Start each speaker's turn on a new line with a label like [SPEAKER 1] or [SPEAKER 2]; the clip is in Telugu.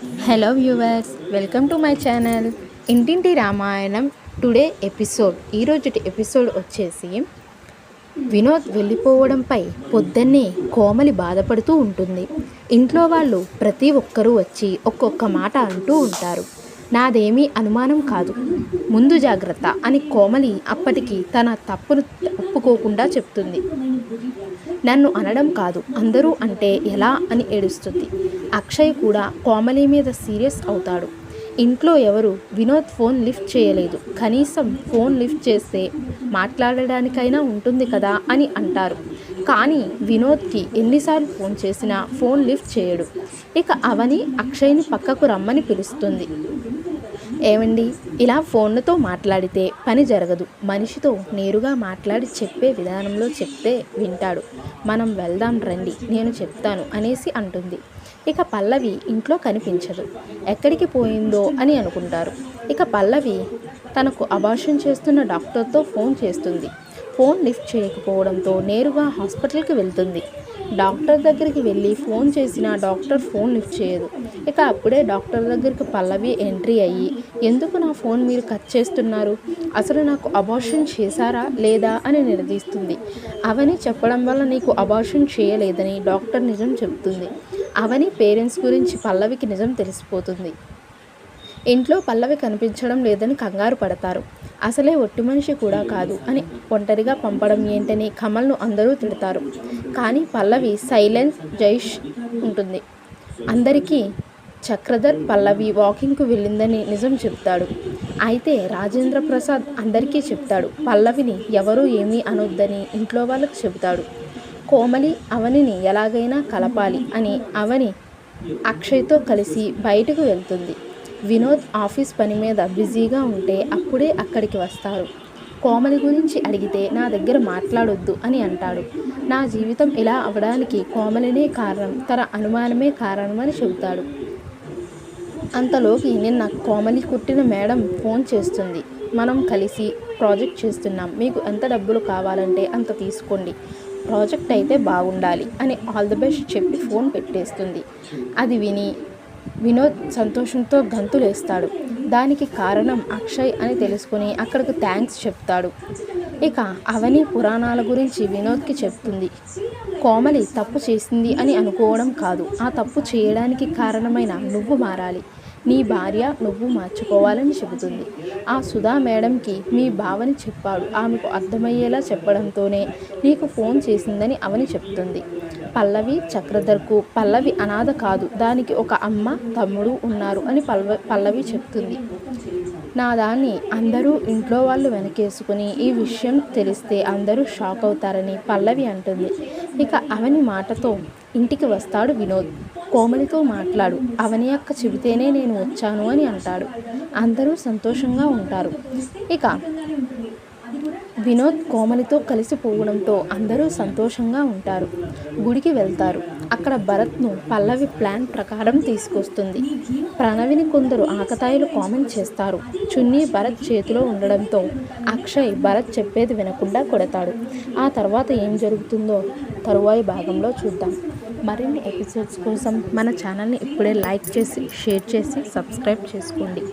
[SPEAKER 1] Hello viewers, welcome to my channel ఇంటింటి రామాయణం. టుడే ఎపిసోడ్, ఈరోజుటి ఎపిసోడ్ వచ్చేసి వినోద్ వెళ్ళిపోవడంపై పొద్దున్నే కోమలి బాధపడుతూ ఉంటుంది. ఇంట్లో వాళ్ళు ప్రతి ఒక్కరూ వచ్చి ఒక్కొక్క మాట అంటూ ఉంటారు. నాదేమీ అనుమానం కాదు, ముందు జాగ్రత్త అని కోమలి అప్పటికి తన తప్పును ఒప్పుకోకుండా చెప్తుంది. నన్ను అనడం కాదు, అందరూ అంటే ఎలా అని ఏడుస్తుంది. అక్షయ్ కూడా కోమలి మీద సీరియస్ అవుతాడు. ఇంట్లో ఎవరు వినోద్ ఫోన్ లిఫ్ట్ చేయలేదు, కనీసం ఫోన్ లిఫ్ట్ చేస్తే మాట్లాడడానికైనా ఉంటుంది కదా అని అంటారు. కానీ వినోద్కి ఎన్నిసార్లు ఫోన్ చేసినా ఫోన్ లిఫ్ట్ చేయడు. ఇక అవని అక్షయ్ని పక్కకు రమ్మని పిలుస్తుంది. ఏమండి, ఇలా ఫోన్లతో మాట్లాడితే పని జరగదు. మనిషితో నేరుగా మాట్లాడి చెప్పే విధానంలో చెప్తే వింటాడు. మనం వెళ్దాం రండి, నేను చెప్తాను అనేసి అంటుంది. ఇక పల్లవి ఇంట్లో కనిపించదు. ఎక్కడికి పోయిందో అని అనుకుంటారు. ఇక పల్లవి తనకు అబార్షన్ చేస్తున్న డాక్టర్తో ఫోన్ చేస్తుంది. ఫోన్ లిఫ్ట్ చేయకపోవడంతో నేరుగా హాస్పిటల్కి వెళ్తుంది. డాక్టర్ దగ్గరికి వెళ్ళి ఫోన్ చేసిన డాక్టర్ ఫోన్ లిఫ్ట్ చేయదు. ఇక అప్పుడే డాక్టర్ దగ్గరికి పల్లవి ఎంట్రీ అయ్యి, ఎందుకు నా ఫోన్ మీరు కట్ చేస్తున్నారు, అసలు నాకు అబార్షన్ చేశారా లేదా అని నిలదీస్తుంది. అవని చెప్పడం వల్ల నీకు అబార్షన్ చేయలేదని డాక్టర్ నిజం చెప్తుంది. అవని పేరెంట్స్ గురించి పల్లవికి నిజం తెలిసిపోతుంది. ఇంట్లో పల్లవి కనిపించడం లేదని కంగారు పడతారు. అసలే ఒట్టి మనిషి కూడా కాదు అని ఒంటరిగా పంపడం ఏంటని కమల్ను అందరూ తిడతారు. కానీ పల్లవి సైలెన్స్ జైష్ ఉంటుంది. అందరికీ చక్రధర్ పల్లవి వాకింగ్కు వెళ్ళిందని నిజం చెప్తాడు. అయితే రాజేంద్ర ప్రసాద్ అందరికీ చెప్తాడు. పల్లవిని ఎవరూ ఏమీ అనొద్దని ఇంట్లో వాళ్ళకు చెబుతాడు. కోమలి అవనిని ఎలాగైనా కలపాలి అని అవని అక్షయ్తో కలిసి బయటకు వెళ్తుంది. వినోద్ ఆఫీస్ పని మీద బిజీగా ఉంటే అప్పుడే అక్కడికి వస్తారు. కోమలి గురించి అడిగితే నా దగ్గర మాట్లాడొద్దు అని అంటాడు. నా జీవితం ఇలా అవడానికి కోమలినే కారణం, తన అనుమానమే కారణమని చెబుతాడు. అంతలోకి నిన్న కోమలి కుట్టిన మేడం ఫోన్ చేస్తుంది. మనం కలిసి ప్రాజెక్ట్ చేస్తున్నాం, మీకు ఎంత డబ్బులు కావాలంటే అంత తీసుకోండి, ప్రాజెక్ట్ అయితే బాగుండాలి అని ఆల్ ది బెస్ట్ చెప్పి ఫోన్ పెట్టేస్తుంది. అది విని వినోద్ సంతోషంతో గంతులేస్తాడు. దానికి కారణం అక్షయ్ అని తెలుసుకుని అక్కడికి థ్యాంక్స్ చెప్తాడు. ఇక అవని పురాణాల గురించి వినోద్కి చెప్తుంది. కోమలి తప్పు చేసింది అని అనుకోవడం కాదు, ఆ తప్పు చేయడానికి కారణమైన నువ్వు మారాలి, నీ భార్య నువ్వు మార్చుకోవాలని చెబుతుంది. ఆ సుధా మేడంకి మీ బావని చెప్పాడు, ఆమెకు అర్థమయ్యేలా చెప్పడంతోనే నీకు ఫోన్ చేసిందని అవని చెప్తుంది. పల్లవి చక్రధర్కు పల్లవి అనాథ కాదు, దానికి ఒక అమ్మ తమ్ముడు ఉన్నారు అని పల్లవి చెప్తుంది. నా దాన్ని అందరూ ఇంట్లో వాళ్ళు వెనకేసుకుని ఈ విషయం తెలిస్తే అందరూ షాక్ అవుతారని పల్లవి అంటుంది. ఇక అవని మాటతో ఇంటికి వస్తాడు వినోద్. కోమలితో మాట్లాడు, అవని అక్క చెబితేనే నేను వచ్చాను అని అంటాడు. అందరూ సంతోషంగా ఉంటారు. ఇక వినోద్ కోమలితో కలిసిపోవడంతో అందరూ సంతోషంగా ఉంటారు. గుడికి వెళ్తారు. అక్కడ భరత్ను పల్లవి ప్లాన్ ప్రకారం తీసుకొస్తుంది. ప్రణవిని కొందరు ఆకతాయిలు కామెంట్ చేస్తారు. చున్నీ భరత్ చేతిలో ఉండడంతో అక్షయ్ భరత్ చెప్పేది వినకుండా కొడతాడు. ఆ తర్వాత ఏం జరుగుతుందో తరువాయి భాగంలో చూద్దాం. మరిన్ని ఎపిసోడ్స్ కోసం మన ఛానల్ని ఇప్పుడే లైక్ చేసి, షేర్ చేసి, సబ్స్క్రైబ్ చేసుకోండి.